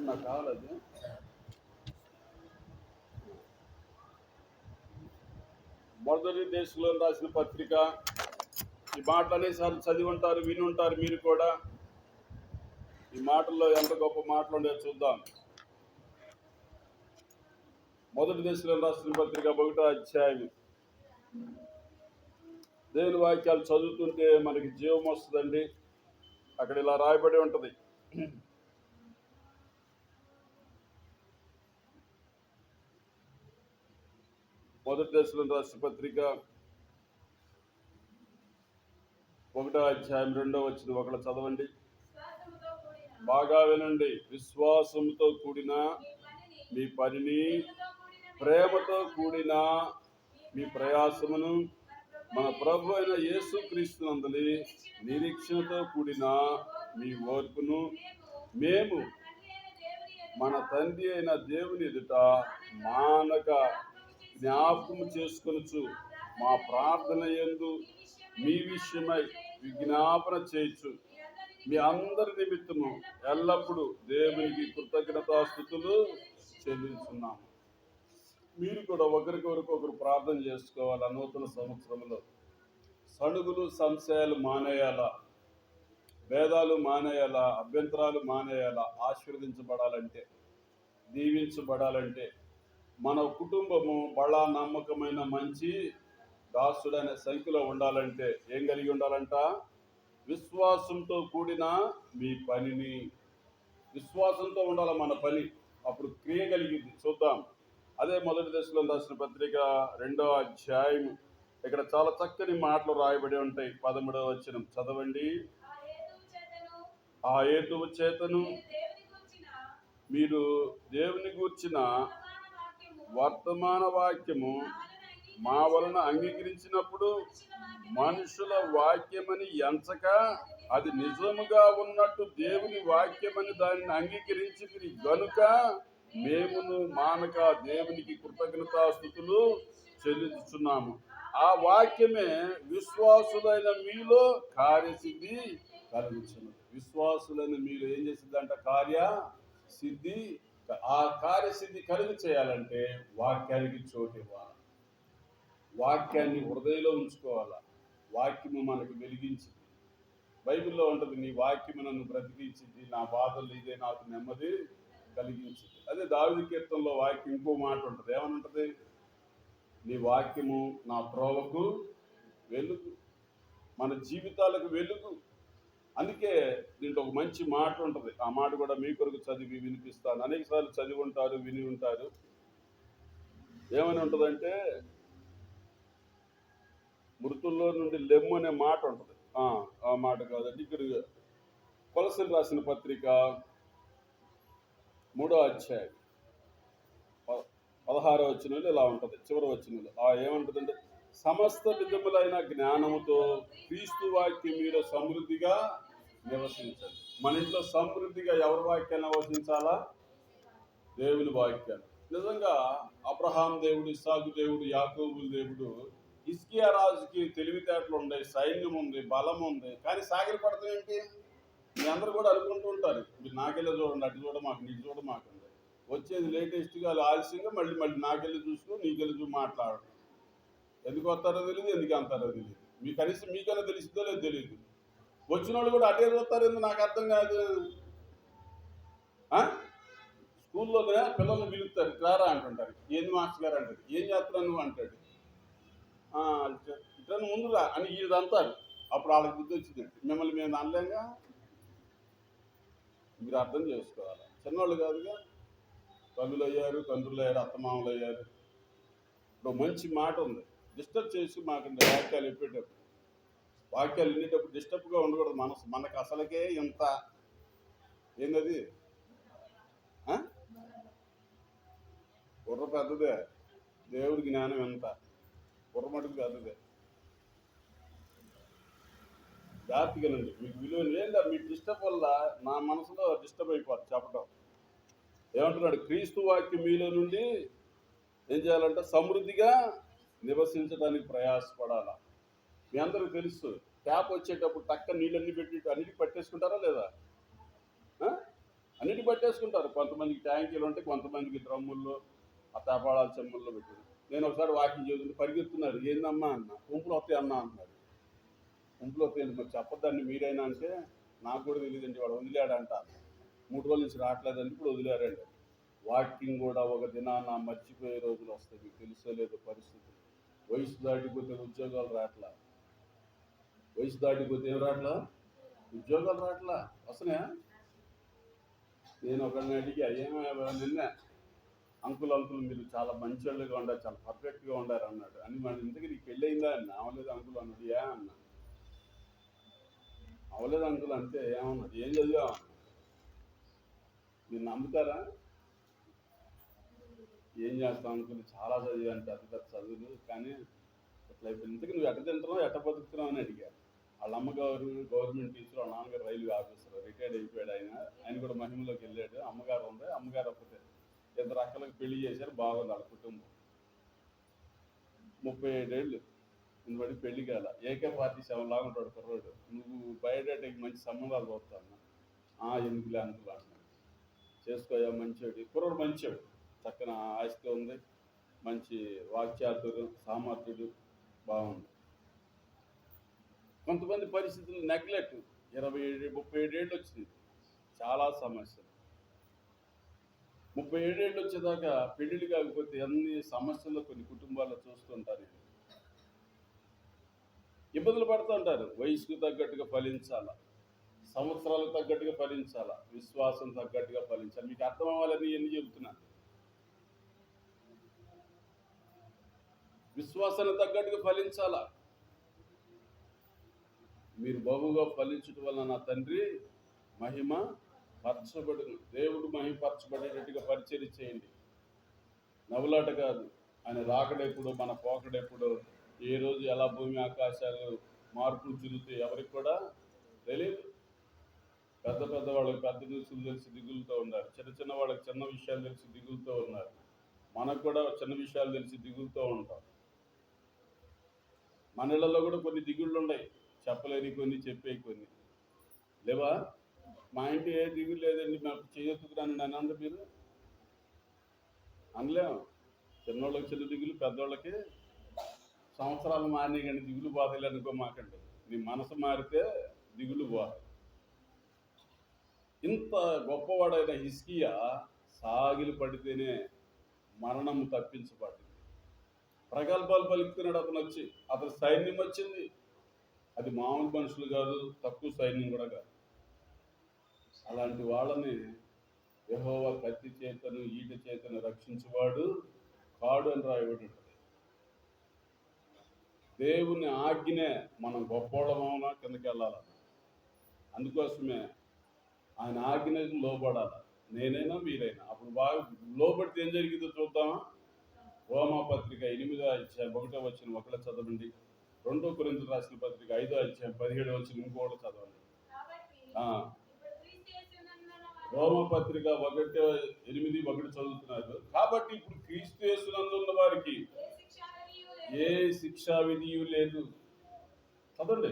నాకు కావాలది. మొదటి దేశంలో రాసిన పత్రిక. ఈ మాటలు అనేసార్లు చదివి ఉంటారు, విని ఉంటారు మీరు కూడా. ఈ మాటల్లో ఎంత గొప్ప మాటలు ఉండేది చూద్దాం. మొదటి దేశంలో రాసిన పత్రిక 1వ అధ్యాయం. దేవుని వాక్యాలు చదువుతుంటే మనకి జీవం వస్తుందండి. అక్కడ ఇలా రాయబడి ఉంటుంది. మొదటి దేశంలో రాసిన పత్రిక 1వ అధ్యాయం 2వ వచనం ఒకళ్ళు చదవండి. బాగా వినండి. విశ్వాసంతో కూడిన మీ పనిని, ప్రేమతో కూడిన మీ ప్రయాసమును మన ప్రభు అయిన యేసుక్రీస్తునందలి నిరీక్షణతో కూడిన మీ ఓర్పును మేము మన తండ్రి అయిన దేవుని ఎదుట మానక జ్ఞాపకము చేసుకొనుచు మా ప్రార్థన యందు మీ విషయమై విజ్ఞాపన చేయొచ్చు. మీ అందరి నిమిత్తము ఎల్లప్పుడూ దేవునికి కృతజ్ఞతాస్తుతులు చెల్లించున్నాము. మీరు కూడా ఒకరికొకరు ప్రార్థన చేసుకోవాలి. నూతన సంవత్సరంలో సణుగులు సంశయాలు మానేయాలా, భేదాలు మానేయాలా, అభ్యంతరాలు మానేయాలా. ఆశీర్వదించబడాలంటే, దీవించబడాలంటే, మన కుటుంబము బడా నమ్మకమైన మంచి దాసుడనే సంఖ్యలో ఉండాలంటే ఏం కలిగి ఉండాలంట? విశ్వాసంతో కూడిన మీ పనిని. విశ్వాసంతో ఉండాలి మన పని, అప్పుడు క్రియ కలిగింది. చూద్దాం. అదే మొదటి దశలో రాసిన పత్రిక 2వ అధ్యాయం. ఇక్కడ చాలా చక్కని మాటలు రాయబడి ఉంటాయి. 13వ వచనం చదవండి. ఆ హేతువు చేతను మీరు దేవుని గూర్చిన వర్తమాన వాక్యము మా వలన అంగీకరించినప్పుడు మనుషుల వాక్యమని ఎంచక అది నిజముగా ఉన్నట్టు దేవుని వాక్యమని దానిని అంగీకరించి గనుక మేమును మానక దేవునికి కృతజ్ఞతాస్తుతులు చెల్లించుచున్నాము. ఆ వాక్యమే విశ్వాసులైన మీలో కార్యసిద్ధి కలిగించును. విశ్వాసులైన మీరు ఏం చేసిందంట? కార్య సిద్ధి. ఆ కార్యసిద్ధి కలిగి చేయాలంటే వాక్యానికి చోటు ఇవ్వాలి. వాక్యాన్ని హృదయంలో ఉంచుకోవాలా. వాక్యము మనకు వెలిగించింది. బైబిల్లో ఉంటుంది, నీ వాక్యము నన్ను బ్రతికించింది, నా బాధలు ఇదే నాకు నెమ్మది కలిగించింది. అదే దావీదు కీర్తనలో వాక్యం ఇంకో మాట ఉంటుంది. ఏమని ఉంటుంది? నీ వాక్యము నా త్రోవకు వెలుగు, మన జీవితాలకు వెలుగు. అందుకే దీంట్లో ఒక మంచి మాట ఉంటుంది. ఆ మాట కూడా మీ కొరకు చదివి వినిపిస్తాను. అనేక సార్లు చదివి ఉంటారు, విని ఉంటారు. ఏమని ఉంటుందంటే, మృతుల్లో నుండి లెమ్ము అనే మాట ఉంటుంది. ఆ మాట కాదండి. ఇక్కడ కొలసీలు రాసిన పత్రిక 3వ అధ్యాయం 16వ వచనంలో ఇలా ఉంటుంది. చివరి వచనంలో ఏమంటుందంటే, సమస్త విధములైన జ్ఞానముతో క్రీస్తు వాక్యం మీద సమృద్ధిగా నివసించండి. మన ఇంట్లో సమృద్ధిగా ఎవరి వాక్యాలు నివసించాలా? దేవుని వాక్యాలు. నిజంగా అబ్రహాం దేవుడు, ఇస్సాకు దేవుడు, యాకోబు దేవుడు, హిజ్కియా రాజుకి తెలివితేటలు ఉన్నాయి, సైన్యం ఉంది, బలం ఉంది, కానీ సాగిలి పడతాం ఏంటి? మీ అందరూ కూడా అనుకుంటూ ఉంటారు, మీరు నాకెళ్ళి చూడండి, అటు చూడమాకు, నీకు చూడమాకండి. వచ్చేది లేటెస్ట్గా ఆలస్యంగా మళ్ళీ నాకెళ్ళి చూసుకుని నీకెళ్ళి మాట్లాడడం. ఎందుకు వస్తారో తెలియదు, ఎందుకు అంటారో తెలియదు. మీ కనీసం మీకైనా తెలిసిందో లేదో తెలియదు. వచ్చిన వాళ్ళు కూడా అటే చూస్తారేందో నాకు అర్థం కాదు. స్కూల్లోనే పిల్లల్ని పిలుస్తారు, రారా అంటుంటారు. ఏంది మాస్టర్ గారు అంటారు. ఏం చేస్తున్నావు నువ్వు అంటాడు. ఇట్లా ముందు రా అని ఇది అంటారు. అప్పుడు వాళ్ళకి బుద్ధి వచ్చిందండి. మిమ్మల్ని మేము అనలేంగా, మీరు అర్థం చేసుకోవాలి. చిన్నవాళ్ళు కాదుగా, తల్లులు అయ్యారు, తండ్రులు అయ్యారు, అత్తమామలు అయ్యారు. ఇప్పుడు మంచి మాట ఉంది, డిస్టర్బ్ చేసి మాకు వాక్యాలు చెప్పేటప్పుడు, వాక్యాలు వినేటప్పుడు డిస్టర్బ్గా ఉండకూడదు మనసు. మనకు అసలుకే ఇంత ఏందది బుర్ర పెద్దదే, దేవుడి జ్ఞానం ఎంత బుర్ర మటుకు పెద్దదే. జాగ్రత్తగానండి. మీకు విలువ లేదా? మీ డిస్టర్బ్ వల్ల నా మనసులో డిస్టర్బ్ అయిపోతుంది చెప్పడం. ఏమంటున్నాడు? క్రీస్తు వాక్యం మీలో నుండి ఏం చేయాలంటే సమృద్ధిగా నివసించడానికి ప్రయాసపడాలా. మీ అందరికీ తెలుసు, ట్యాప్ వచ్చేటప్పుడు టక్క నీళ్ళన్నీ పెట్టి అన్నిటికి పట్టేసుకుంటారా లేదా? అన్నిటి పట్టేసుకుంటారు. కొంతమందికి ట్యాంకీలు ఉంటాయి, కొంతమందికి డ్రమ్ముల్లో ఆ తపాళాల చెమ్ముల్లో పెట్టారు. నేను ఒకసారి వాకింగ్ చేస్తుంటే పరిగెత్తున్నారు. ఏందమ్మా అన్న. గుంపులు వస్తాయి అన్న అంటున్నారు. గుంపులు వస్తాయండి, మరి చెప్పొద్దండి మీరైనా అంటే, నాకు కూడా తెలియదండి, వాడు వదిలాడంట. 3 రోజుల నుంచి రావట్లేదండి, ఇప్పుడు వదిలేరండి. వాకింగ్ కూడా ఒక దినాన మర్చిపోయే రోజులు వస్తాయి. మీకు తెలుసో లేదో పరిస్థితి. వయసు దాటిపోతే ఉద్యోగాలు రావట్లా. వయసు దాటిపోతే ఏం రావట్లా? ఉద్యోగాలు రావట్లా. వస్తున్నాయా? నేను ఒకరిని అడిగా, నిన్న అంకుల్ మీరు చాలా మంచోళ్ళుగా ఉండారు, చాలా పర్ఫెక్ట్గా ఉండారు అన్నాడు. అని మన ఇంతకీ నీకు పెళ్ళి అయిందా అన్న. అవలేదు అంకుల్ అన్నాడు. అన్న అవలేదు అంకుల్ అంటే ఏమన్నాడు. ఏం చదివా అన్న. మీరు నమ్ముతారా? ఏం చేస్తాం అంకుల్, చాలా చదివా అంటే అది పెద్ద చదువులు, కానీ ఇట్లా అయిపోయింది. ఇంతకీ నువ్వు ఎట్ట తింటున్నావు, ఎట్ట బతుకుతున్నావు అని అడిగా. వాళ్ళ అమ్మగారు గవర్నమెంట్ టీచర్, వాళ్ళ నాన్నగారు రైల్వే ఆఫీసర్, రిటైర్డ్ అయిపోయాడు. ఆయన కూడా మహిమలోకి వెళ్ళాడు. అమ్మగారు ఉంది, అమ్మగారు ఒకటే. 2 అక్కలకు పెళ్లి చేశారు, బాగుంది వాళ్ళ కుటుంబం. 37 ఏళ్ళు బట్టి పెళ్లి కాల. AK-47 లాగా ఉంటాడు కుర్రోడు. నువ్వు బయోడేటాకి మంచి సంబంధాలు చూస్తాను. ఎందుకులే అనుకులు అంటున్నాడు. చేసుకోయా, మంచోడు కుర్రోడు, మంచోడు, చక్కన ఆస్తి ఉంది, మంచి వాక్చాతుర్యం, సామర్థ్యుడు, బాగుంది. కొంతమంది పరిస్థితులు నెగ్లెక్ట్. 37 ఏళ్ళు వచ్చింది, చాలా సమస్యలు. 37 ఏళ్ళు వచ్చేదాకా పెళ్లిళ్ళు కాకపోతే అన్ని సమస్యలు కొన్ని కుటుంబాల్లో చూస్తుంటారు. ఇబ్బందులు పడుతుంటారు. వయసుకు తగ్గట్టుగా ఫలించాలా, సంవత్సరాలకు తగ్గట్టుగా ఫలించాలా, విశ్వాసం తగ్గట్టుగా ఫలించాలి. మీకు అర్థం అవ్వాలని ఎన్ని చెబుతున్నాను. విశ్వాసానికి తగ్గట్టుగా ఫలించాలా. మీరు బహుగా ఫలించడం వల్ల నా తండ్రి మహిమ పరచబడు, దేవుడు మహిమపరచబడేటట్టుగా పరిచర్య చేయండి. నవ్వులాట కాదు. ఆయన రాకడెప్పుడు, మన పోకడెప్పుడు, ఏ రోజు ఎలా భూమి ఆకాశాలు మార్పులు చెందుతాయి ఎవరికి కూడా తెలియదు. పెద్ద వాళ్ళకి పెద్ద న్యూస్లు తెలిసి దిగులుతో ఉన్నారు. చిన్న వాళ్ళకి చిన్న విషయాలు తెలిసి దిగులుతో ఉన్నారు. మనకు కూడా చిన్న విషయాలు తెలిసి దిగులుతో ఉంటాం. మన ఇళ్లలో కూడా కొన్ని దిగుళ్ళు ఉన్నాయి, చెప్పలేని కొన్ని, చెప్పేవి కొన్ని లేవా? మా ఇంటి ఏ దిగులు లేదండి, మాకు చేయొద్దుకురానండి అని అందరూ మీరు అనలేము. చిన్నోళ్ళకి చిన్న దిగులు, పెద్దోళ్ళకి సంవత్సరాలు మారినాయి కానీ దిగులు బాధలు అనుకో మాకండి. నీ మనసు మారితే దిగులు బాధ. ఇంత గొప్పవాడైన హిజ్కియా సాగిలు పడితేనే మరణము తప్పించబడింది. ప్రగల్భాలు పలుకుతున్నాడు అతను వచ్చి. అతని సైన్యం వచ్చింది. అది మామూలు మనుషులు కాదు, తక్కువ సైన్యం కూడా కాదు. అలాంటి వాళ్ళని యెహోవా కత్తి చేతను ఈట చేతను రక్షించేవాడు కాడు అని రాయబడి ఉంటుంది. దేవుని ఆజ్ఞనే మనం గొప్పోళ్ళమవునా కిందకి వెళ్ళాలన్న. అందుకోసమే ఆయన ఆజ్ఞకు లోబడాలి, నేనైనా మీరైనా. అప్పుడు బాగా లోబడితే ఏం జరిగిందో చూద్దామా? రోమాపత్రిక 8వ అధ్యాయం 1వ వచనం ఒకళ్ళ చదవండి. 2 కొరింథీయులకు రాసిన పత్రిక 5వ అధ్యాయం 17వ వచనం ఇంకోటి చదవండి. రోమపత్రిక 1:8 చదువుతున్నారు. కాబట్టి ఇప్పుడు క్రీస్తు యేసునందున్న వారికి ఏ శిక్షా విధియు లేదు. చదవండి.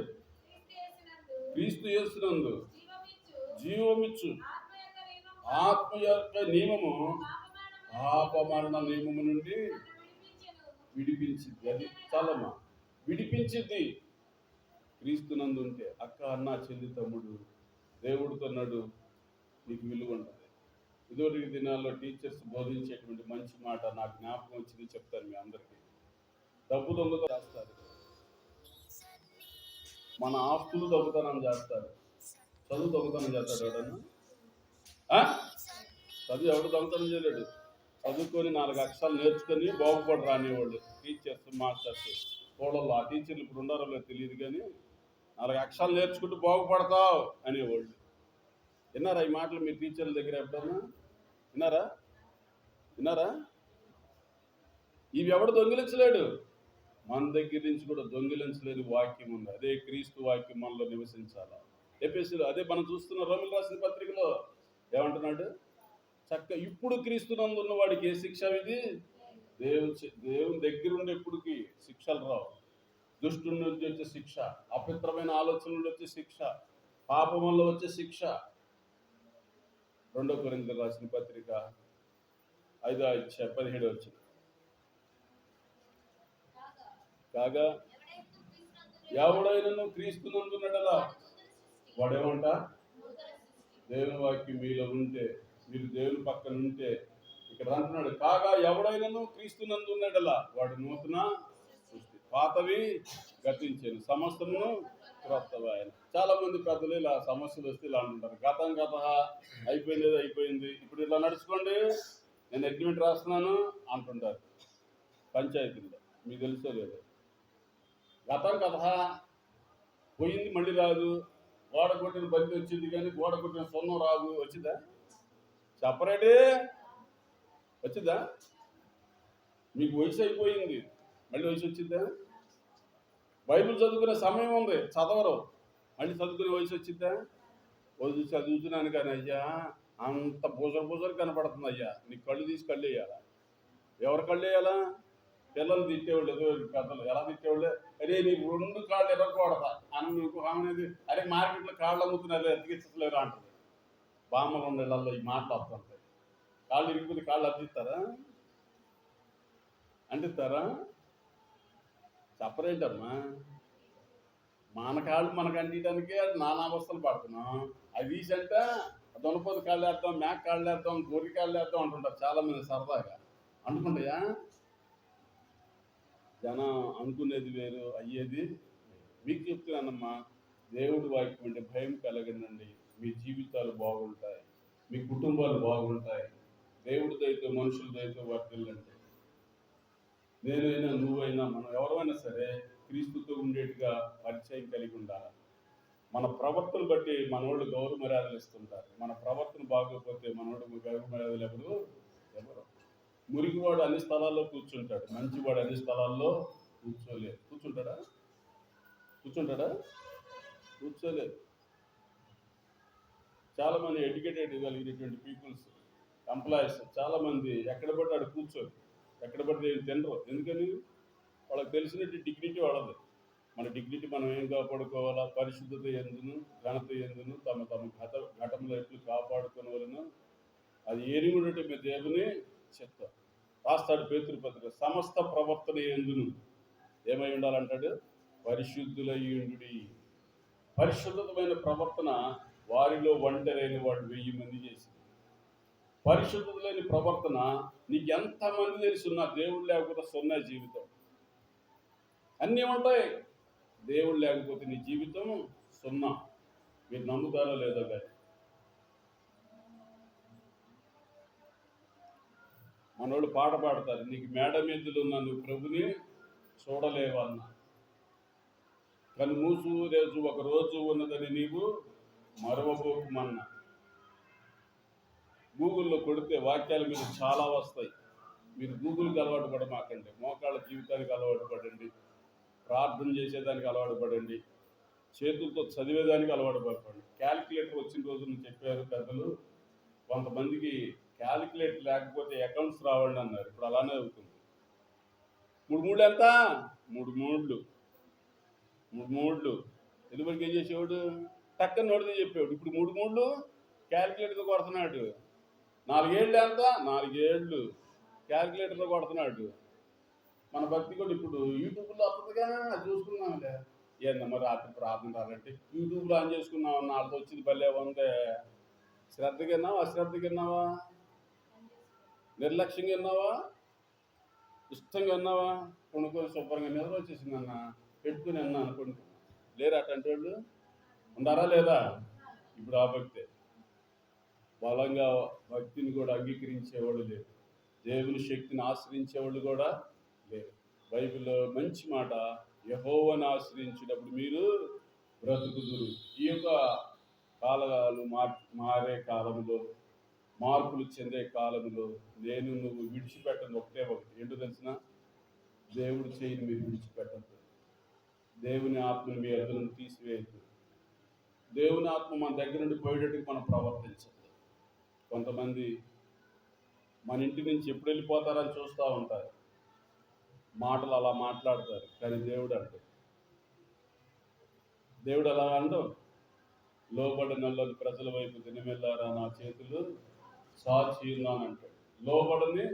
క్రీస్తు యేసునందు జీవమిచ్చు ఆత్మ యొక్క నియమము పాపమరణ నియమము నుండి విడిపించింది. అది చాలమ్మా, విడిపించింది. క్రీస్తునందు ఉంటే అక్క, అన్న, చెల్లి, తమ్ముడు, దేవుడితో నడు, నీకు విలువ ఉంటుంది. ఇదివరకు దినాల్లో టీచర్స్ బోధించేటువంటి మంచి మాట నాకు జ్ఞాపకం వచ్చింది, చెప్తాను మీ అందరికీ. డబ్బు దొంగతనం చేస్తారు, మన ఆస్తులు దొంగతనం చేస్తారు, చదువు దొంగతనం చేస్తాడు ఎవడన్నా? చదువు ఎవడు దొంగతనం చేయలేడు. చదువుకొని 4 అక్షరాలు నేర్చుకొని బాగుపడరు అనేవాళ్ళు టీచర్స్, మాస్టర్స్. స్కూళ్ళల్లో ఆ టీచర్లు ఇప్పుడు ఉండారో లేదో తెలియదు, కానీ 4 అక్షరాలు నేర్చుకుంటూ బాగుపడతావు అనేవాళ్ళు. విన్నారా ఈ మాటలు మీ టీచర్ల దగ్గర ఎప్పుడన్నా? విన్నారా? ఇవి ఎవడు దొంగిలించలేడు. మన దగ్గర నుంచి కూడా దొంగిలించలేని వాక్యం ఉంది. అదే క్రీస్తు వాక్యం మనలో నివసించాలా. ఎఫెసీలో అదే మనం చూస్తున్న రోమీయులకు రాసిన పత్రికలో ఏమంటున్నాడు? ఇప్పుడు క్రీస్తునందు ఉన్న వాడికి ఏ శిక్ష విధి? దేవుని దగ్గర ఉండే ఎప్పుడుకి శిక్షలు రావు. దుష్టుని నుంచి వచ్చే శిక్ష, అపవిత్రమైన ఆలోచనలు వచ్చే శిక్ష, పాపం వల్ల వచ్చే శిక్ష, 2 కొరింథీయులకు రాసిన పత్రిక 5:17 వచ్చింది. కాగా ఎవడైనను క్రీస్తునందున్నడలా వాడేమంట? దేవుని వాక్యం మీలో ఉంటే, మీరు దేవుని పక్కన ఉంటే, ఇక్కడ అంటున్నాడు, కాగా ఎవడైనను క్రీస్తునందున్నడలా వాడు నూతన సృష్టి, పాతవి గతించాను, సమస్తమును క్రొత్తవాయన. చాలా మంది పెద్దలు ఇలా సమస్యలు వస్తే ఇలా అంటుంటారు, గతం అయిపోయింది, ఇప్పుడు ఇలా నడుచుకోండి, నేను అగ్రిమెంట్ రాస్తున్నాను అంటుంటారు పంచాయతీలో. మీకు తెలుసో లేదు, గతం పోయింది మళ్ళీ రాదు, గోడ కొట్టిన బంతి వచ్చింది కానీ గోడ కొట్టిన సొన్నం రాదు. వచ్చిందా? చెప్పరేటే, వచ్చిందా? మీకు వయసు అయిపోయింది, మళ్ళీ వయసు వచ్చిందా? బైబిల్ చదువుకునే సమయం ఉంది, చదవరు, మళ్ళీ చదువుకునే వయసు వచ్చిందా? వయసు చదువుతున్నాను కానీ అయ్యా అంత బుజరు కనపడుతుంది అయ్యా, నీ కళ్ళు తీసి కళ్ళు వేయాలా? ఎవరు కళ్ళు వేయాలా? పిల్లలు తిట్టేవాళ్ళు, ఏదో పెద్దలు ఎలా తిట్టేవాళ్ళు, అరే నీకు 2 కాళ్ళు ఎరగకూడదా అని నీకు అనేది, అరే మార్కెట్లో కాళ్ళు అమ్ముతున్నారు అతికిచ్చలేరు అంటుంది. బామ్మలు ఉన్న ఇళ్లలో ఈ మాటలు వస్తుంటాయి. కాళ్ళు ఇరిగిపోతే కాళ్ళు అంటిస్తారా? చెప్పరేంటమ్మా? మన కాళ్ళు మనకు అంటించడానికే నానావస్థలు పడుతున్నాం. అవి తీసంట దొనపోతు కాళ్ళు వేద్దాం, మేక కాళ్ళు వేద్దాం, గొర్రె కాళ్ళు వేద్దాం అంటుంటారు చాలామంది సరదాగా. అనుకుంటాయా? జనం అనుకునేది వేరు, అయ్యేది. మీకు చెప్తున్నానమ్మా, దేవుడి వాక్యం అంటే భయం కలగనండి, మీ జీవితాలు బాగుంటాయి, మీ కుటుంబాలు బాగుంటాయి. దేవుడి దయతో మనుషుల దయతో వర్తిల్లండి. నేనైనా నువ్వైనా మనం ఎవరైనా సరే క్రీస్తుతో ఉండేట్టుగా పరిచయం కలిగి ఉండాలి. మన ప్రవర్తన బట్టి మనోళ్ళు గౌరవ మర్యాదలు ఇస్తుంటారు. మన ప్రవర్తన బాగోకపోతే మనోడు గౌరవ మర్యాదలు ఎవరు? మురికివాడు అన్ని స్థలాల్లో కూర్చుంటాడు, మంచివాడు అన్ని స్థలాల్లో కూర్చోలేదు. కూర్చుంటాడా? కూర్చోలేదు. చాలామంది ఎడ్యుకేటెడ్ కలిగినటువంటి పీపుల్స్, ఎంప్లాయీస్ చాలామంది ఎక్కడ పడ్డాడు కూర్చోరు, ఎక్కడ పడితే తినరు. ఎందుకని? వాళ్ళకి తెలిసినట్టు డిగ్నిటీ వాళ్ళది. మన డిగ్నిటీ మనం ఏం కాపాడుకోవాలా? పరిశుద్ధత ఎందును, ఘనత ఎందును తమ ఘటంలో ఎట్లు కాపాడుకునే వలన అది ఎరుగునట్టు మీ దేవుని చిత్తం. రాస్తాడు పేతురు పత్రిక, సమస్త ప్రవర్తన ఎందును ఏమై ఉండాలంటాడు? పరిశుద్ధులయ్యుండుడి. పరిశుద్ధమైన ప్రవర్తన వారిలో ఒంటరైన వాడు 1000 మంది చేసింది. పరిశుద్ధత లేని ప్రవర్తన నీకు ఎంతమంది తెలుసున్నా దేవుడు లేకపోతే సున్నా జీవితం. అన్నీ ఉంటాయి, దేవుడు లేకపోతే నీ జీవితం సున్నా. మీరు నమ్ముతారో లేదో కానీ మనోళ్ళు పాట పాడతారు, నీకు మేడ మీదలు ఉన్న నువ్వు ప్రభుని చూడలేవన్న, కానీ మూసు రేజు ఒక రోజు ఉన్నదని నీవు మరవబోకుమన్న. గూగుల్లో కొడితే వాక్యాల మీద చాలా వస్తాయి. మీరు గూగుల్కి అలవాటు పడమాకండి, మోకాళ్ళ జీవితానికి అలవాటు పడండి, ప్రార్థన చేసేదానికి అలవాటు పడండి, చేతులతో చదివేదానికి అలవాటు పడకండి. క్యాలిక్యులేటర్ వచ్చిన రోజున చెప్పారు పెద్దలు, కొంతమందికి క్యాలిక్యులేటర్ లేకపోతే అకౌంట్స్ రావండి అన్నారు. ఇప్పుడు అలానే అవుతుంది. 3 ఎంత? 3 ఎదురుకి ఏం చేసేవాడు? టక్కని నోడితే చెప్పేవాడు. ఇప్పుడు 3 క్యాలిక్యులేటర్తో కొడుతున్నాడు. 4 ఏళ్ళు ఎంత? 4 ఏళ్ళు క్యాలిక్యులేటర్తో కొడుతున్నాడు. మన భక్తి కూడా ఇప్పుడు యూట్యూబ్లో వస్తుందిగా, అది చూసుకున్నాంలే. ఏందమ్మా రాత్రి ప్రార్థన రాలంటే యూట్యూబ్లో ఆన్ చేసుకున్నావు, నాలుగు వచ్చింది భలే ఉందే. శ్రద్ధగా విన్నావా? అశ్రద్ధగా విన్నావా? నిర్లక్ష్యంగా విన్నావా? ఇష్టంగా విన్నావా? కొనుక్కొని శుభ్రంగా నిద్ర వచ్చేసింది అన్న, పెట్టుకుని అన్నా అనుకోండి. లేరు అటువంటి వాళ్ళు ఉండారా లేదా? ఇప్పుడు ఆ భక్తే. బలంగా భక్తిని కూడా అంగీకరించేవాళ్ళు లేరు, దేవుని శక్తిని ఆశ్రయించేవాళ్ళు కూడా లేరు. బైబిల్లో మంచి మాట, యెహోవాను ఆశ్రయించినప్పుడు మీరు బ్రతుకుదురు. ఈ యొక్క కాలాలు మారే కాలంలో, మార్పులు చెందే కాలంలో నేను నువ్వు విడిచిపెట్టను ఒకటే ఒకటి. ఏంటో తెలిసిన? దేవుడు చేయని మీరు విడిచిపెట్టద్దు, దేవుని ఆత్మను మీ ఎదురును తీసివేయద్దు, దేవుని ఆత్మ మన దగ్గర నుండి పోయేటట్టుగా మనం ప్రవర్తించద్దు. కొంతమంది మన ఇంటి నుంచి ఎప్పుడు వెళ్ళిపోతారని చూస్తూ ఉంటారు, మాటలు అలా మాట్లాడతారు. కానీ దేవుడు అలా అంటాం, లోబడినల్లని ప్రజల వైపు దినమెల్లారా నా చేతులు సాచి ఉన్నానంటాడు. లోబడని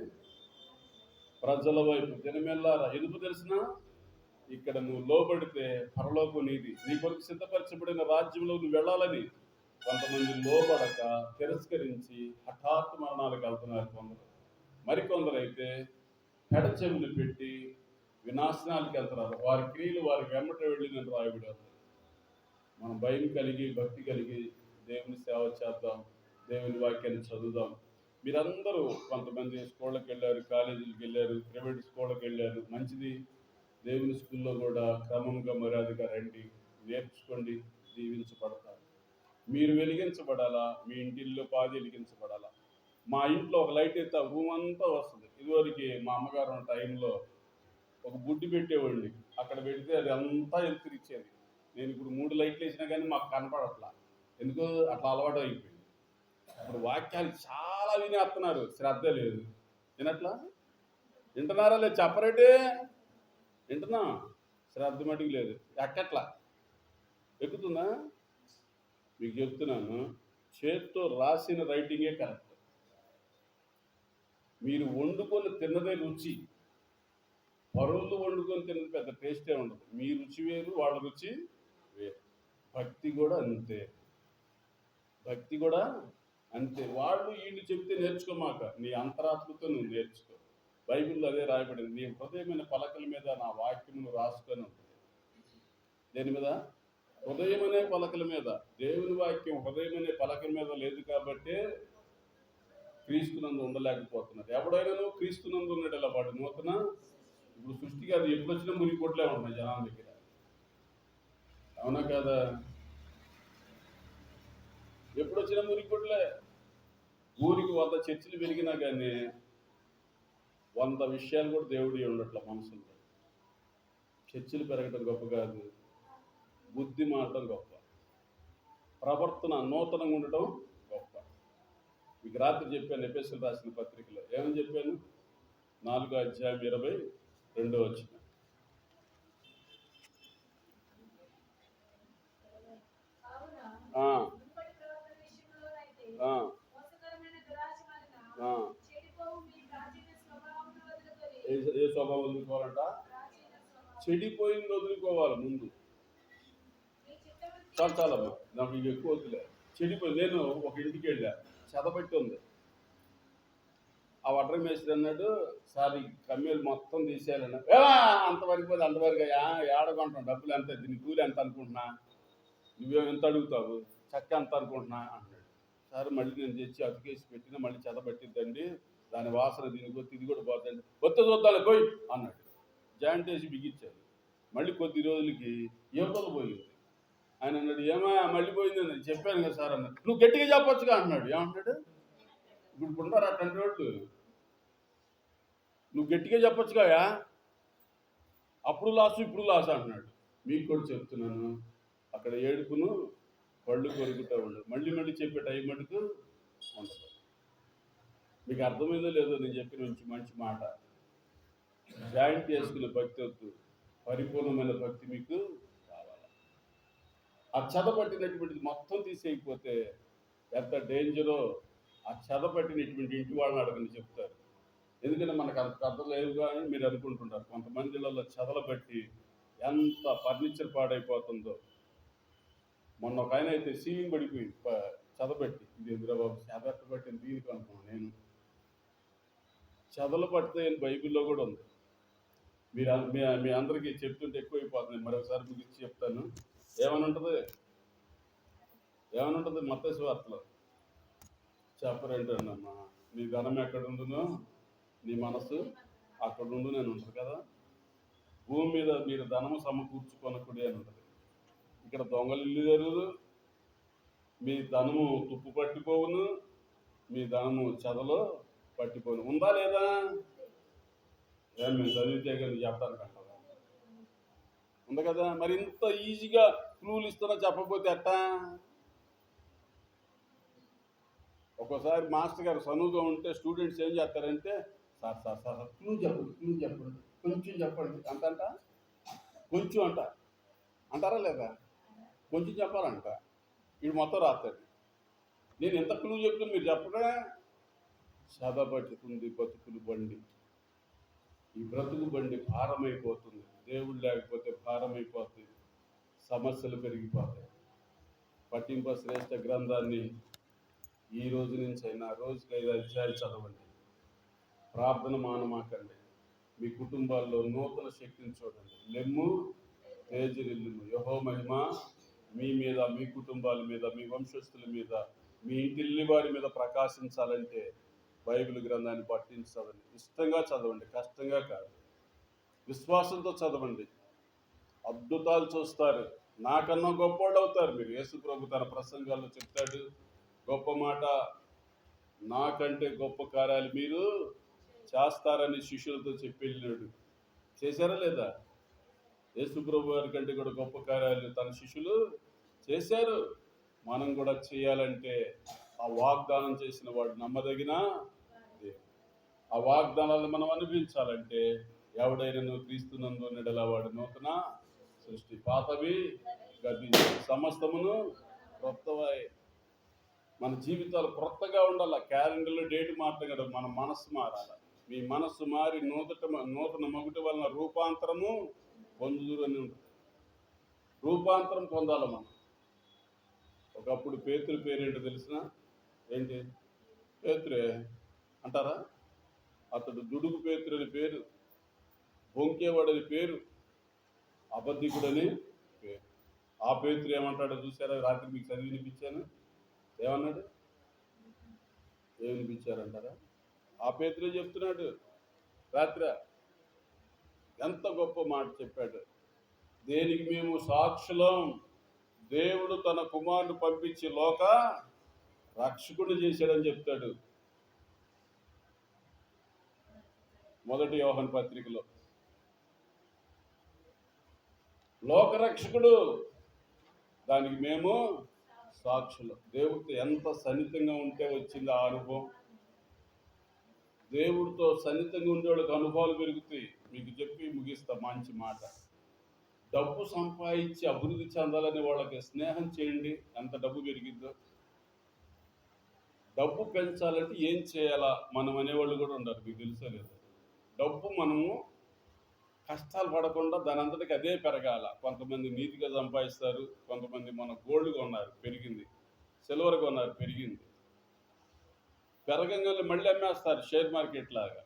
ప్రజల వైపు దినమెల్లారా. ఎందుకు తెలిసిన, ఇక్కడ నువ్వు లోబడితే పరలోకం నీది, నీ కొరకు సిద్ధపరచబడిన రాజ్యంలో నువ్వు వెళ్ళాలని. కొంతమంది లోబడక తిరస్కరించి హఠాత్ మరణాలకు వెళ్తున్నారు కొందరు. మరికొందరైతే పెడచెవులు పెట్టి వినాశనాలకు వెళ్తున్నారు. వారి క్రియలు వారికి వెంబట వెళ్ళిందని రాయబడి. మనం భయం కలిగి భక్తి కలిగి దేవుని సేవ చేద్దాం, దేవుని వాక్యాన్ని చదువుదాం. మీరందరూ కొంతమంది స్కూళ్ళకి వెళ్ళారు, కాలేజీలకు వెళ్ళారు, ప్రైవేట్ స్కూళ్ళకి వెళ్ళారు, మంచిది. దేవుని స్కూల్లో కూడా క్రమంగా మర్యాదగా రండి, నేర్చుకోండి, దీవించబడతారు. మీరు వెలిగించబడాలా, మీ ఇంటిల్లో పాది వెలిగించబడాలా. మా ఇంట్లో ఒక లైట్ అయితే ఆ రూమ్ అంతా వస్తుంది. ఇదివరకు మా అమ్మగారు ఉన్న టైంలో ఒక బుడ్డి పెట్టేవాడిని, అక్కడ పెడితే అది అంతా ఎలుతురిచ్చేది. నేను ఇప్పుడు 3 లైట్లు వేసినా కానీ మాకు కనపడట్లా, ఎందుకు అట్లా అలవాటు అయిపోయింది. ఇప్పుడు వాక్యాలు చాలా వినేస్తున్నారు, శ్రద్ధ లేదు. వినట్లా, వింటున్నారా లేదు చెప్పరేటే, వింటున్నా, శ్రద్ధ మటుకు లేదు. ఎక్కట్లా, ఎక్కుతుందా? మీకు చెప్తున్నాను, చేత్తో రాసిన రైటింగే కరెక్ట్. మీరు వండుకొని తిన్నదే రుచి, పరువులు వండుకొని తిన్నది పెద్ద టేస్టే ఉండదు. మీ రుచి వేరు, వాళ్ళ రుచి వేరు. భక్తి కూడా అంతే, భక్తి కూడా అంతే. వాళ్ళు వీళ్ళు చెప్తే నేర్చుకోమాక, నీ అంతరాత్మతో నువ్వు నేర్చుకో. బైబిల్లో అదే రాయబడింది, నీ హృదయమైన పలకల మీద నా వాక్యమును రాసుకొని ఉంటుంది. దేని మీద? హృదయం అనే పలకల మీద. దేవుని వాక్యం హృదయం అనే పలకల మీద లేదు కాబట్టి క్రీస్తునందు ఉండలేకపోతున్నారు. ఎవడైనా నువ్వు క్రీస్తునందు ఉన్నాడు ఇలా వాడు నూతన. ఇప్పుడు సృష్టికి అది ఎప్పుడు వచ్చినా మునిగిపోట్లే ఉంటున్నాయి జనాల దగ్గర, అవునా కదా? ఎప్పుడు వచ్చినా మునిగిపోట్లే. ఊరికి 100 చర్చిలు పెరిగినా కానీ 100 విషయాలు కూడా దేవుడి ఉండట్ల మనసులో. చర్చిలు పెరగటం గొప్ప కాదు, బుద్ధి మారటం గొప్ప, ప్రవర్తన నూతనంగా ఉండటం గొప్ప. మీకు రాత్రి చెప్పాను ఎఫెసీయులకు రాసిన పత్రికలో ఏమని చెప్పాను? 4:22 ఏ స్వభావం వదులుకోవాలంట? చెడిపోయింది వదులుకోవాలి ముందు. చాలమ్మా, నాకు ఇవి ఎక్కువ వద్దులే. చెడిపోయి నేను ఒక ఇంటికి వెళ్ళా, చెదబట్టి ఉంది. ఆ వడ్ర మేస్త్రి అన్నాడు, సార్ ఈ కమ్మీలు మొత్తం తీసేయాలన్నా. అంతవరకు పోతే అంతవరకు ఏడగొంటాం, డబ్బులు ఎంత, దీని కూలి ఎంత అనుకుంటున్నా, నువ్వేం ఎంత అడుగుతావు, చక్క ఎంత అనుకుంటున్నా అన్నాడు. సార్ మళ్ళీ నేను తెచ్చి అతికేసి పెట్టినా మళ్ళీ చెదబట్టిద్దండి, దాని వాసన దీనికి వస్తే ఇది కూడా పోతుంది, వస్తే చూద్దాం పోయి అన్నాడు. జాయింట్ వేసి బిగించాడు. మళ్ళీ కొద్ది రోజులకి యువతలు పోయింది. ఆయన అన్నాడు, ఏమయ్యా మళ్ళీ పోయిందని చెప్పాను కదా సార్ అన్నాడు. నువ్వు గట్టిగా చెప్పొచ్చుగా అన్నాడు. ఏమంటాడు? ఇప్పుడు ఉంటారు అట్లాంటి వాళ్ళు. నువ్వు గట్టిగా చెప్పొచ్చుగా, అప్పుడు లాసు ఇప్పుడు లాసు అంటున్నాడు. మీకు కూడా చెప్తున్నాను, అక్కడ ఏడుపును పళ్ళు కొరుకుతూ ఉండదు. మళ్ళీ మళ్ళీ చెప్పే టైం మటుకు ఉండదు. మీకు అర్థమైందో లేదో నేను చెప్పిన మంచి మాట. జాయింట్ చేసుకునే భక్తి వద్దు, పరిపూర్ణమైన భక్తి మీకు కావాలి. ఆ చదపట్టినటువంటిది మొత్తం తీసేయకపోతే ఎంత డేంజరో ఆ చదపట్టినటువంటి ఇంటి వాళ్ళని అడగని చెప్తారు. ఎందుకంటే మనకు అంత కథ లేవు కానీ మీరు అనుకుంటుంటారు. కొంతమంది ఇళ్ళల్లో చదలు బట్టి ఎంత ఫర్నిచర్ పాడైపోతుందో. మొన్న ఒక ఆయన అయితే సీలింగ్ పడిపోయింది చదబట్టి. ఇది ఇంద్రబాబు చదట్టు పట్టిన దీనికి అనుకున్నాను నేను. చదలు పడితే బైబిల్లో కూడా ఉంది. మీరు మీ అందరికీ చెప్తుంటే ఎక్కువైపోతుంది. మరొకసారి ముగించి చెప్తాను. ఏమని ఉంటుంది మత్తయి సువార్తలో? చెప్పరేంటమ్మా, నీ ధనం ఎక్కడ ఉండునో నీ మనసు అక్కడ ఉండు నేను ఉంటుంది కదా. భూమి మీద మీరు ధనము సమకూర్చుకొనకుడి అని ఉంటుంది. ఇక్కడ దొంగలు ఇల్లు జరుగుదు, మీ ధనము తుప్పు పట్టిపోవును, మీ ధనము చెదలో పట్టిపోను. ఉందా లేదా? ఏం మేము చదివితే కానీ చెప్పడానికి అంటారా? ఉంది కదా. మరి ఇంత ఈజీగా క్లూలు ఇస్తున్నా చెప్పకపోతే ఎట్టా? ఒక్కోసారి మాస్టర్ గారు సనువుగా ఉంటే స్టూడెంట్స్ ఏం చేస్తారంటే, సార్ సార్ సార్ క్లూ చెప్పండి కొంచెం చెప్పండి అంట. కొంచెం అంటారా లేదా? కొంచెం చెప్పాలంట. వీడు మొత్తం రాస్తాడు. నేను ఎంత క్లూ చెప్తాను మీరు చెప్పడా? చదబట్టుకుంది బతుకులు బండి. ఈ బ్రతుకు బండి భారమైపోతుంది. దేవుడు లేకపోతే భారమైపోతుంది, సమస్యలు పెరిగిపోతాయి. పట్టింప శ్రేష్ఠ గ్రంథాన్ని ఈ రోజు నుంచి అయినా రోజుకి 5 అధ్యాయాలు చదవండి. ప్రార్థన మానమాకండి. మీ కుటుంబాల్లో నూతన శక్తిని చూడండి. లెమ్ము తేజరిల్లుము. యెహోవా మహిమ మీ మీద, మీ కుటుంబాల మీద, మీ వంశస్థుల మీద, మీ ఇంటిల్లి వారి మీద ప్రకాశించాలంటే బైబిల్ గ్రంథాన్ని పట్టించి చదవండి. ఇష్టంగా చదవండి, కష్టంగా కాదు. విశ్వాసంతో చదవండి. అద్భుతాలు చూస్తారు. నాకన్నా గొప్పోళ్ళు అవుతారు మీరు. యేసు ప్రభు తన ప్రసంగాల్లో చెప్తాడు గొప్ప మాట, నాకంటే గొప్ప కార్యాలు మీరు చేస్తారని శిష్యులతో చెప్పి వెళ్ళినాడు. చేశారా లేదా? యేసు ప్రభు వారి కంటే కూడా గొప్ప కార్యాలు తన శిష్యులు చేశారు. మనం కూడా చేయాలంటే ఆ వాగ్దానం చేసిన వాడు నమ్మదగిన దేవుడు. ఆ వాగ్దానాలను మనం అనిపించాలంటే ఎవడైనా క్రీస్తునందు నెడల వాడు నూతన సృష్టి, పాతవి గతించి సమస్తమును క్రొత్తవై. మన జీవితాలు క్రొత్తగా ఉండాలి. క్యాలెండర్లో డేట్ మారటం కదా, మన మనస్సు మారాలి. మీ మనస్సు మారి నూతన మొగుటి వలన రూపాంతరము పొందుదురు అని ఉంటుంది. రూపాంతరం పొందాలి మనం. ఒకప్పుడు పేతురు పేరేంటో తెలిసిన? ఏంటి పేతురే అంటారా? అతడు దుడుగు పేతురు అని పేరు, బొంకేవాడని పేరు, అబద్ధికుడని పేరు. ఆ పేతురు ఏమంటాడో చూసారా? రాత్రి మీకు చదివి వినిపించాను. ఏమన్నాడు? ఏమి వినిపించారంటారా? ఆ పేతురే చెప్తున్నాడు రాత్రి. ఎంత గొప్ప మాట చెప్పాడు. దేనికి మేము సాక్షులం? దేవుడు తన కుమారుడు పంపించి లోక రక్షకుడు చేశాడని చెప్తాడు 1 యోహాను పత్రికలో. లోకరక్షకుడు, దానికి మేము సాక్షులు. దేవుడితో ఎంత సన్నిహితంగా ఉంటే వచ్చింది ఆ అనుభవం. దేవుడితో సన్నిహితంగా ఉండేవాళ్ళకి అనుభవాలు పెరుగుతాయి. మీకు చెప్పి ముగిస్తా మంచి మాట. డబ్బు సంపాదించి అభివృద్ధి చెందాలని వాళ్ళకి స్నేహం చేయండి, ఎంత డబ్బు పెరిగిద్దో. డబ్బు పెంచాలంటే ఏం చేయాలా మనం అనేవాళ్ళు కూడా ఉండరు. మీకు తెలుసా లేదు? డబ్బు మనము కష్టాలు పడకుండా దాని అంతటికి అదే పెరగాల. కొంతమంది నీతిగా సంపాదిస్తారు, కొంతమంది మన గోల్డ్ కొన్నారు పెరిగింది, సిల్వర్ కొన్నారు పెరిగింది, పెరగంగానే మళ్ళీ అమ్మేస్తారు షేర్ మార్కెట్ లాగా.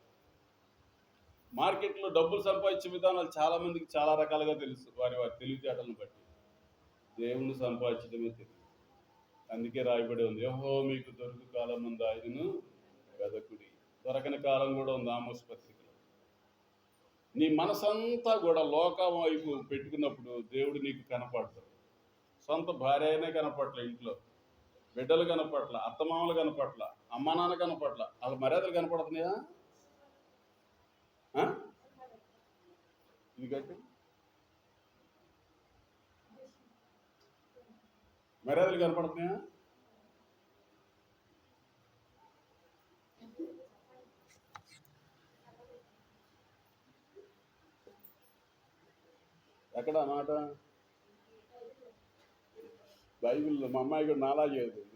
మార్కెట్లో డబ్బులు సంపాదించే విధానాలు చాలామందికి చాలా రకాలుగా తెలుసు, వారి వారి తెలివితేటలను బట్టి. దేవుణ్ణి సంపాదించడమే తెలియదు. అందుకే రాయబడి ఉంది, యెహోవా మీకు దొరుకు కాలం ముందు ఆయనను వెదకుడి. దొరకని కాలం కూడా ఉంది ఆమోస్ పత్రికలో. నీ మనసంతా కూడా లోకం వైపు పెట్టుకున్నప్పుడు దేవుడు నీకు కనపడతాడు. సొంత భార్య అయినా కనపట్ల, ఇంట్లో బిడ్డలు కనపట్ల, అత్తమామలు కనపట్ల, అమ్మ నాన్న కనపట్ల, వాళ్ళ మర్యాదలు కనపడుతున్నాయా? ఇది కట్టి మర్యాదలు కనపడుతున్నాయా? ఎక్కడ మాట? బైబిల్లో మా అమ్మాయి కూడా నాలా చదువుతుంది.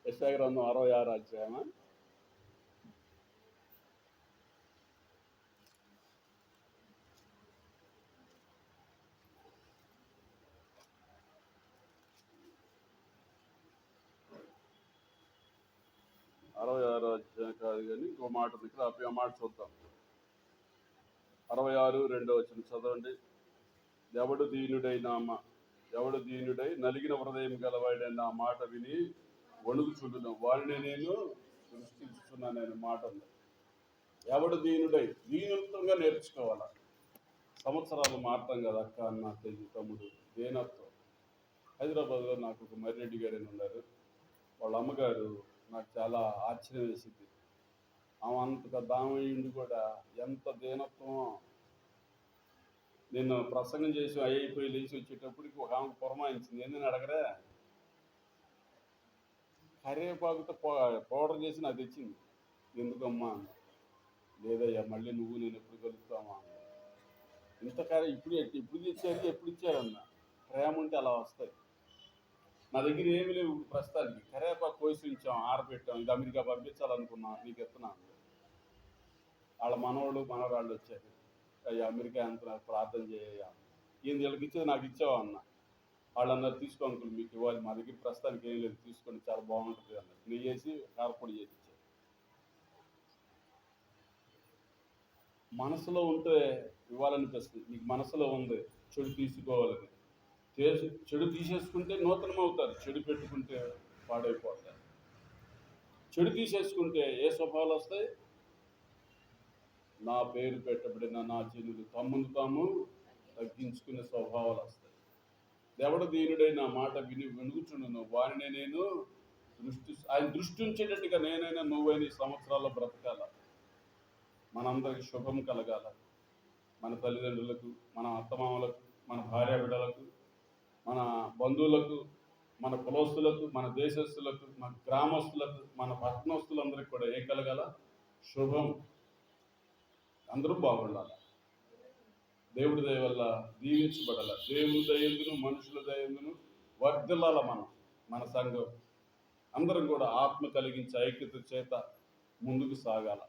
యెషయా గ్రంథం 66 అధ్యాయమా? అధ్యాయం కాదు కానీ ఇంకో మాట దగ్గర ఆ మాట చూద్దాం. 66 2వ వచనం చదవండి. ఎవడు దీనుడై నలిగిన హృదయం గలవాడైన ఆ మాట విని వణుకుచుండును వాడిని నేను సృష్టిస్తున్నాను అనే మాట ఉంది. ఎవడు దీనుత్వంగా నేర్చుకోవాలా. సంవత్సరాలు మారతాం కదా అక్క, అన్న, తమ్ముడు, దేనత్వం. హైదరాబాద్లో నాకు ఒక మర్రెడ్డి గారు అని ఉన్నారు. వాళ్ళ అమ్మగారు నాకు చాలా ఆశ్చర్యం వేసింది. ఆమె అంతగా దామయ్యుండి కూడా ఎంత దీనత్వమో. నిన్న ప్రసంగం చేసి అయిపోయి లేచి వచ్చేటప్పటికి ఒక ఆమెకు పురమాయించింది. ఏందని అడగరా? కరివేపాకుతో పౌడర్ చేసి నాకు తెచ్చింది. ఎందుకమ్మా అన్న. లేదయ్యా, మళ్ళీ నువ్వు నేను ఎప్పుడు కలుగుతామా అన్న. ఇంత ఇప్పుడు తెచ్చారు, ఎప్పుడు ఇచ్చారన్న. ప్రేమ ఉంటే అలా వస్తాయి. నా దగ్గర ఏమి లేవు ప్రస్తుతానికి. కరేపాకు కోసి ఉంచాం, ఆరబెట్టాం, ఇది అమెరికా పంపించాలనుకున్నాం, నీకు ఇస్తున్నాను. వాళ్ళ మనవాళ్ళు మనవరాళ్ళు వచ్చారు, అయ్యా అమెరికా ఎంత ప్రార్థన చేయ, ఈయన వీళ్ళకి ఇచ్చేది నాకు ఇచ్చావా అన్న. వాళ్ళు అన్నారు తీసుకో అంకుల్, మీకు ఇవ్వాలి, మా దగ్గర ప్రస్తుతానికి ఏం లేదు, తీసుకొని చాలా బాగుంటుంది అన్నారు. నెయ్యి వేసి కారపొడి చేసి ఇచ్చారు. మనసులో ఉంటే ఇవ్వాలనిపిస్తుంది. నీకు మనసులో ఉంది చెడు తీసుకోవాలని, చెడు తీసేసుకుంటే నూతనం అవుతారు, చెడు పెట్టుకుంటే పాడైపోతారు. చెడు తీసేసుకుంటే ఏ స్వభావాలు వస్తాయి? నా పేరు పెట్టబడిన నా జనులు తమ్మును తాము తగ్గించుకునే స్వభావాలు వస్తాయి. ఎవడు దీనుడైన మాట విని వెనుగుచుండును వారిని నేను ఆయన దృష్టి ఉంచేటట్టుగా నేనైనా నువ్వైనా ఈ సంవత్సరాల్లో బ్రతకాల. మనందరికి శుభం కలగాల. మన తల్లిదండ్రులకు, మన అత్తమామలకు, మన భార్య బిడ్డలకు, మన బంధువులకు, మన కులస్తులకు, మన దేశస్తులకు, మన గ్రామస్తులకు, మన పట్టణస్తులందరికీ కూడా ఏం కలగాల? శుభం. అందరూ బాగుండాలి. దేవుడి దయ వల్ల దీవించబడాల. దేవుని దయందును మనుషుల దయందును వర్ధిల్లాల. మన సంఘం అందరం కూడా ఆత్మ కలిగించే ఐక్యత చేత ముందుకు సాగాల.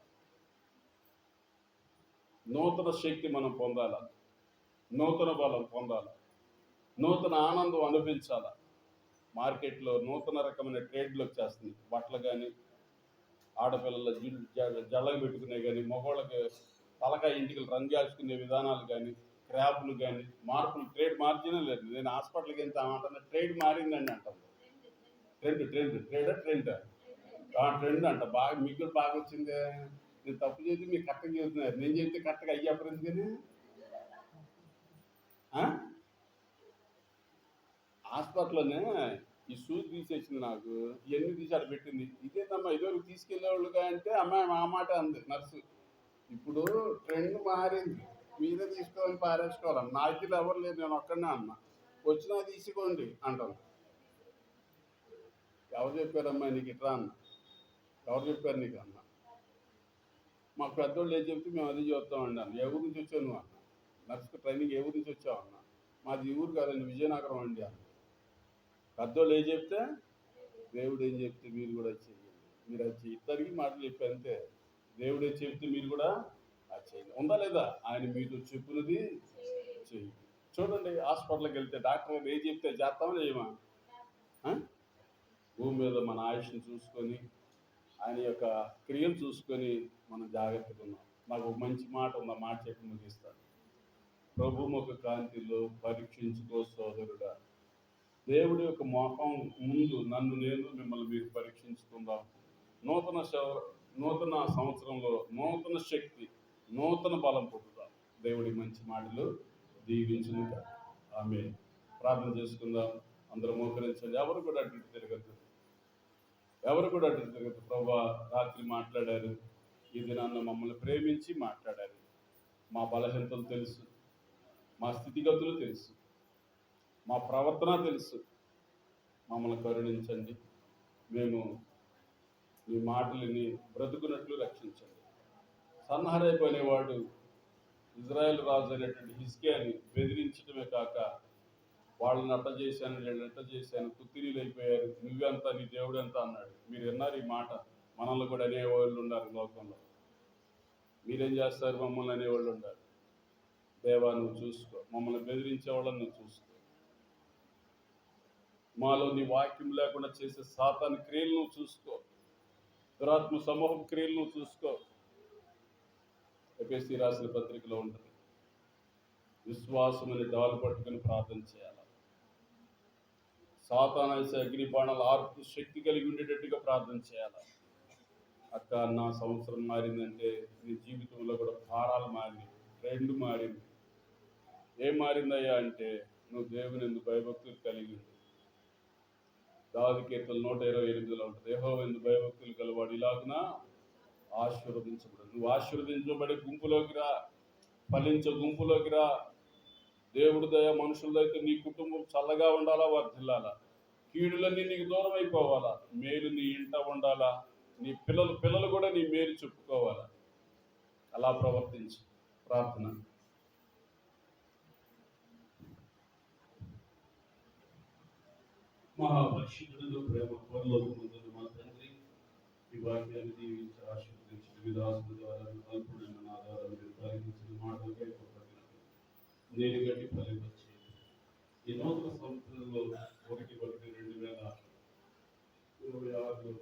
నూతన శక్తి మనం పొందాల, నూతన బలం పొందాల, నూతన ఆనందం అనిపించాల. మార్కెట్లో నూతన రకమైన ట్రేడ్లు వచ్చేస్తుంది. బట్టలు కానీ, ఆడపిల్లల జళ్ళగా పెట్టుకునే కానీ, మగవాళ్ళకి తలకాయ ఇంటికి రంగు వేసుకునే విధానాలు కానీ, క్రాప్లు కానీ, మార్పులు, ట్రేడ్ మార్జినే లేదు. నేను హాస్పిటల్కి వెళ్తే అంటున్నా ట్రేడ్ మారిందండి అంటాను. ట్రెండ్ అంట. బాగా మీకు బాగా వచ్చిందే. నేను తప్పు చేసి మీరు కరెక్ట్గా చెబుతున్నారు, నేను చెప్తే కరెక్ట్గా అయ్యాప్పుడు ఎందుకని? హాస్పిటల్లోనే ఈ షూస్ తీసేసింది నాకు, ఇవన్నీ తీసి అక్కడ పెట్టింది. ఇదేందమ్మా ఇదివరకు తీసుకెళ్ళేవాళ్ళుగా అంటే అమ్మాయి మా మాట అంది నర్సు. ఇప్పుడు ట్రెండ్ మారింది, మీరే తీసుకోవాలని పారేసుకోవాలి. నా ఇద్దరు ఎవరు లేదు, నేను ఒక్కడనే అన్నా. వచ్చినా తీసుకోండి అంటాను. ఎవరు చెప్పారమ్మా నీకు ఇట్లా అన్న? ఎవరు చెప్పారు నీకు అన్న? మా పెద్దోళ్ళు ఏం చెప్తే మేము అది చెప్తామండి అన్న. ఏ ఊరు నుంచి వచ్చావు నువ్వు అన్న? నర్సుకు ట్రైనింగ్ ఏ ఊరు నుంచి వచ్చావు అన్న? మాది ఈ ఊరు కాదండి, విజయనగరం అండి అన్న. పెద్దోళ్ళు ఏం చెప్తే దేవుడు ఏం చెప్తే మీరు కూడా చేయండి. మీరు అది ఇద్దరికి మాటలు చెప్పి అంతే. దేవుడు ఏం చెప్తే మీరు కూడా అది చేయండి. ఉందా లేదా? ఆయన మీతో చెప్పున్నది చేయండి. చూడండి, హాస్పిటల్కి వెళ్తే డాక్టర్ ఏం చెప్తే చేస్తామా చేయమా? భూమి మీద మన ఆయుష్ని చూసుకొని, ఆయన యొక్క క్రియలు చూసుకొని మనం జాగ్రత్తగా ఉన్నాం. నాకు ఒక మంచి మాట ఉంది, ఆ మాట చెప్పి ముగిస్తాను. ప్రభుముఖ కాంతిలో పరీక్షించుకో సోదరుడా. దేవుడి యొక్క మోహం ముందు నన్ను నేను మిమ్మల్ని మీరు పరీక్షించుకుందాం. నూతన సంవత్సరంలో నూతన శక్తి, నూతన బలం పొందుదాం. దేవుడి మంచి మాటలు దీవించును కాక. ఆమేన్. ప్రార్థన చేసుకుందాం. అందరూ మోకరించండి. ఎవరు కూడా అటు తిరగద్దు. ప్రభువా, రాత్రి మాట్లాడారు, ఈ దినాన్న మమ్మల్ని ప్రేమించి మాట్లాడారు. మా బలహీనతలు తెలుసు, మా స్థితిగతులు తెలుసు, మా ప్రవర్తన తెలుసు. మమ్మల్ని కరుణించండి. మేము మీ మాటలని బ్రతుకున్నట్లు రక్షించండి. సన్నహరైపోయినవాడు ఇజ్రాయెల్ రాజు అనేటువంటి హిజ్కియాని బెదిరించడమే కాక, వాళ్ళని అట్ట చేశాను, వీళ్ళని ఎట్ట చేశాను, తుత్తిరీలు అయిపోయారు, నువ్వెంత, నీ దేవుడు ఎంత అన్నాడు. మీరు విన్నారు ఈ మాట. మనల్ని కూడా అనేవాళ్ళు ఉన్నారు లోకంలో. మీరేం చేస్తారు? మమ్మల్ని అనేవాళ్ళు ఉన్నారు. దేవా, నువ్వు చూసుకో. మమ్మల్ని బెదిరించే వాళ్ళని నువ్వు చూసుకో. మాలో నీ వాక్యం లేకుండా చేసే సాతాను క్రియలు నువ్వు చూసుకో. దురాత్మ సమూహం క్రియలు నువ్వు చూసుకో. ఎఫెసీ రాసిన పత్రికలో ఉంటుంది, విశ్వాసం అనే డాలు పట్టుకుని ప్రార్థన చేయాలి. సాతాను వేసే అగ్ని బాణాలు ఆర్పు శక్తి కలిగి ఉండేటట్టుగా ప్రార్థన చేయాలి. అక్క, నా సంవత్సరం మారిందంటే నీ జీవితంలో కూడా భారాలు మారింది, ట్రెండ్ మారింది. ఏం మారిందయ్యా అంటే, నువ్వు దేవుని ఎందుకు భయభక్తులు కలిగి ఉంది. దావీదు కీర్తన 128లో ఉంటుంది, యెహోవా యందు భయభక్తులు కలవాడు ఇలాగున ఆశీర్వదించబడు. నువ్వు ఆశీర్వదించబడే గుంపులోకి రా, ఫలించే గుంపులోకి రా. దేవుడి దయ, మనుషులదైతే నీ కుటుంబం చల్లగా ఉండాలా, వర్ధిల్లాలా. కీడులన్నీ నీకు దూరం అయిపోవాలా, మేలు నీ ఇంట ఉండాలా. నీ పిల్లలు కూడా నీ మేలు చెప్పుకోవాలా. అలా ప్రవర్తించు. ప్రార్థన. మహాపరిశుద్ధుడు ప్రేమ పరలోకమందున్న మా తండ్రి, ఈ వాక్యాన్ని దీవించి ఆశీర్వదించిన విదాసుల ద్వారా అల్పుడైన నా ద్వారా మీరు కలిగించిన మాటలకై కృతజ్ఞతలు. నేను గట్టి ఫలించి ఈ నూతన సంవత్సరంలో 1/1/2026లో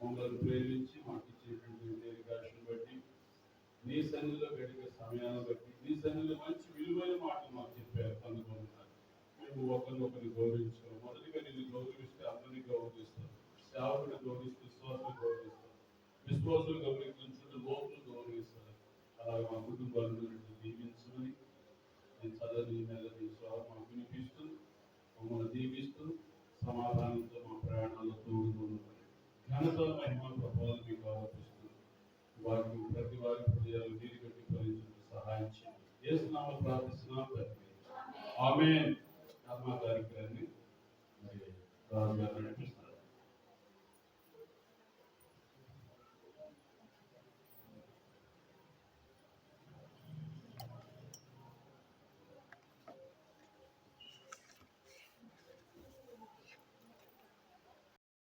మమ్మల్ని ప్రేమించి మాకు ఇచ్చేటువంటి దీర్ఘాశను బట్టి, నీ సన్నిధిలో గడిపే సమయాన్ని బట్టి, నీ సన్నిధిలో మంచి విలువైన మాటలు మాకు చెప్పారు అందుకున్నారు. మేము ఒకరినొకరిని గౌరవించుకోవాలి. మొదటిగా నిన్ను గౌరవిస్తే అందరినీ గౌరవిస్తాం. సేవకుని గౌరవిస్తే విశ్వాసులు గౌరవిస్తాం. విశ్వాసులు గౌరవించుకుంటే లోకులు గౌరవిస్తారు. అలాగే మా కుటుంబాలను దీవించమని నేను చల్లని మెల్లని స్వరం మాకు వినిపిస్తూ మమ్మల్ని దీవిస్తూ సమాధానంతో మా ప్రయాణాల్లో తోడుకుంటున్నాం. ఘనత మహిమ ప్రభావాలు మీకు ఆరోపిస్తూ వారికి ప్రతి వారి హృదయాలు నీరు కట్టి ఫలించడానికి సహాయం చేయండి. యేసు నామములో ప్రార్థిస్తున్నాం తండ్రి. ఆమేన్. ఆత్మ కార్యక్రమాన్ని మరి రాజు గారు నడిపిస్తారు.